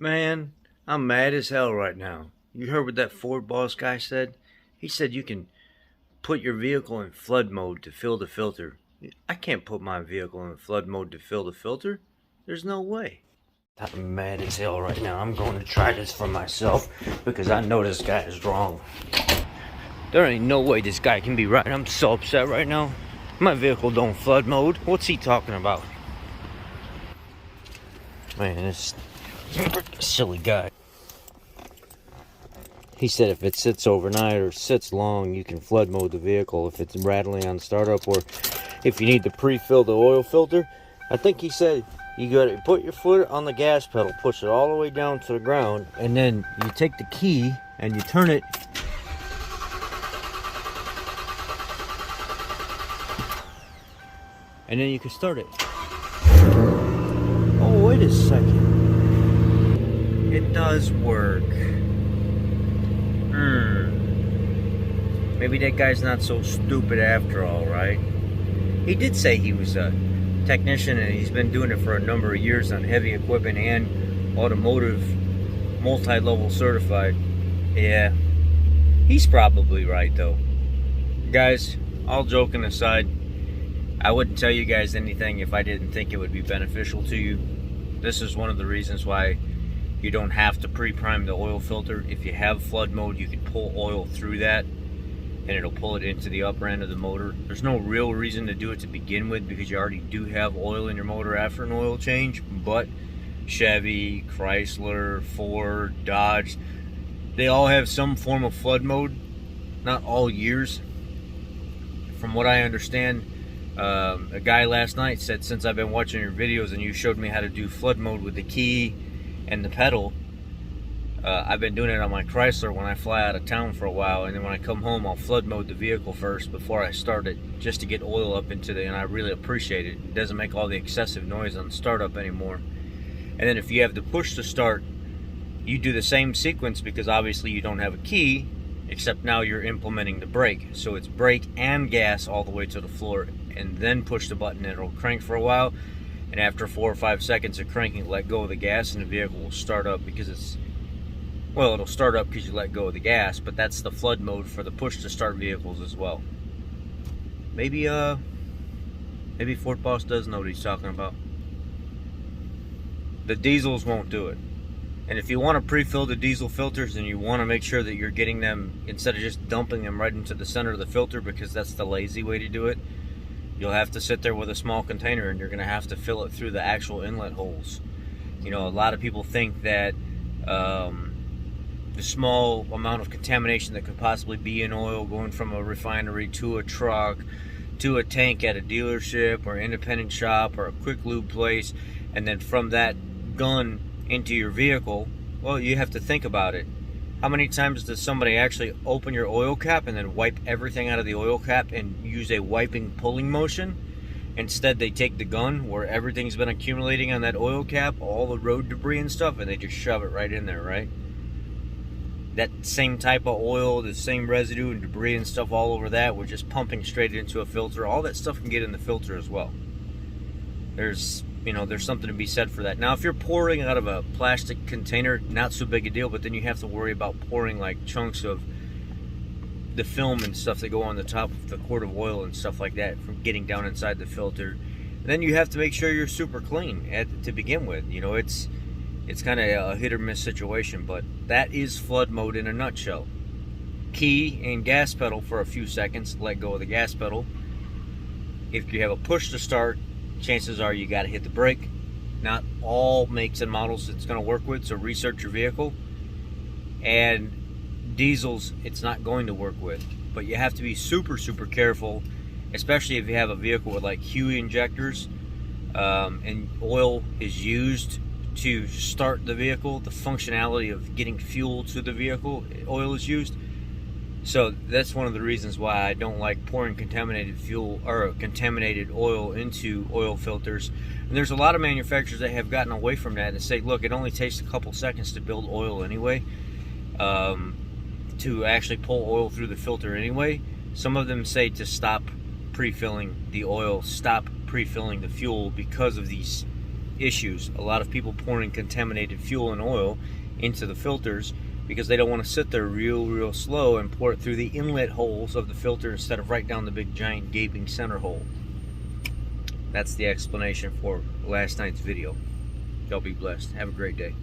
Man, I'm mad as hell right now. You heard what that Ford boss guy said? He said you can put your vehicle in flood mode to fill the filter. I can't put my vehicle in flood mode to fill the filter. There's no way. I'm mad as hell right now. I'm going to try this for myself because I know this guy is wrong. There ain't no way this guy can be right. I'm so upset right now. My vehicle don't flood mode. What's he talking about? Man, this silly guy. He said if it sits overnight or sits long, you can flood mode the vehicle if it's rattling on startup, or if you need to pre-fill the oil filter. I think he said you gotta put your foot on the gas pedal, push it all the way down to the ground, and then you take the key and you turn it. And then you can start it. Oh, wait a second. It does work. Maybe that guy's not so stupid after all, right? He did say he was a technician and he's been doing it for a number of years on heavy equipment and automotive, multi-level certified. Yeah, he's probably right though. Guys, all joking aside, I wouldn't tell you guys anything if I didn't think it would be beneficial to you. This is one of the reasons why you don't have to pre-prime the oil filter. If you have flood mode, you can pull oil through that and it'll pull it into the upper end of the motor. There's no real reason to do it to begin with because you already do have oil in your motor after an oil change, but Chevy, Chrysler, Ford, Dodge, they all have some form of flood mode. Not all years. From what I understand, a guy last night said, since I've been watching your videos and you showed me how to do flood mode with the key and the pedal, I've been doing it on my Chrysler when I fly out of town for a while, and then when I come home I'll flood mode the vehicle first before I start it, just to get oil up into the, and I really appreciate it. It doesn't make all the excessive noise on startup anymore. And then if you have the push to start, you do the same sequence because obviously you don't have a key, except now you're implementing the brake. So it's brake and gas all the way to the floor, and then push the button and it'll crank for a while, and after 4 or 5 seconds of cranking, let go of the gas and the vehicle will start up because it's, well, it'll start up because you let go of the gas, but that's the flood mode for the push to start vehicles as well. Maybe Fort Boss does know what he's talking about. The diesels won't do it. And if you want to pre-fill the diesel filters and you want to make sure that you're getting them, instead of just dumping them right into the center of the filter, because that's the lazy way to do it, you'll have to sit there with a small container and you're going to have to fill it through the actual inlet holes. You know, a lot of people think that the small amount of contamination that could possibly be in oil going from a refinery to a truck to a tank at a dealership or independent shop or a quick lube place, and then from that gun into your vehicle, well, you have to think about it. How many times does somebody actually open your oil cap and then wipe everything out of the oil cap and use a wiping pulling motion? Instead, they take the gun where everything's been accumulating on that oil cap, all the road debris and stuff, and they just shove it right in there, right? That same type of oil, the same residue and debris and stuff all over that, we're just pumping straight into a filter. All that stuff can get in the filter as well. There's something to be said for that. Now, if you're pouring out of a plastic container, not so big a deal, but then you have to worry about pouring like chunks of the film and stuff that go on the top of the quart of oil and stuff like that from getting down inside the filter. And then you have to make sure you're super clean to begin with. You know, it's kind of a hit or miss situation, but that is flood mode in a nutshell. Key and gas pedal for a few seconds, let go of the gas pedal. If you have a push to start, chances are you got to hit the brake. Not all makes and models it's going to work with, so research your vehicle. And diesels, it's not going to work with, but you have to be super careful, especially if you have a vehicle with like HUE injectors, and oil is used to start the vehicle. The functionality of getting fuel to the vehicle, oil is used. So that's one of the reasons why I don't like pouring contaminated fuel or contaminated oil into oil filters. And there's a lot of manufacturers that have gotten away from that and say, look, it only takes a couple seconds to build oil anyway, to actually pull oil through the filter anyway. Some of them say to stop pre-filling the oil, stop pre-filling the fuel because of these issues. A lot of people pouring contaminated fuel and oil into the filters because they don't want to sit there real slow and pour it through the inlet holes of the filter instead of right down the big giant gaping center hole. That's the explanation for last night's video. Y'all be blessed. Have a great day.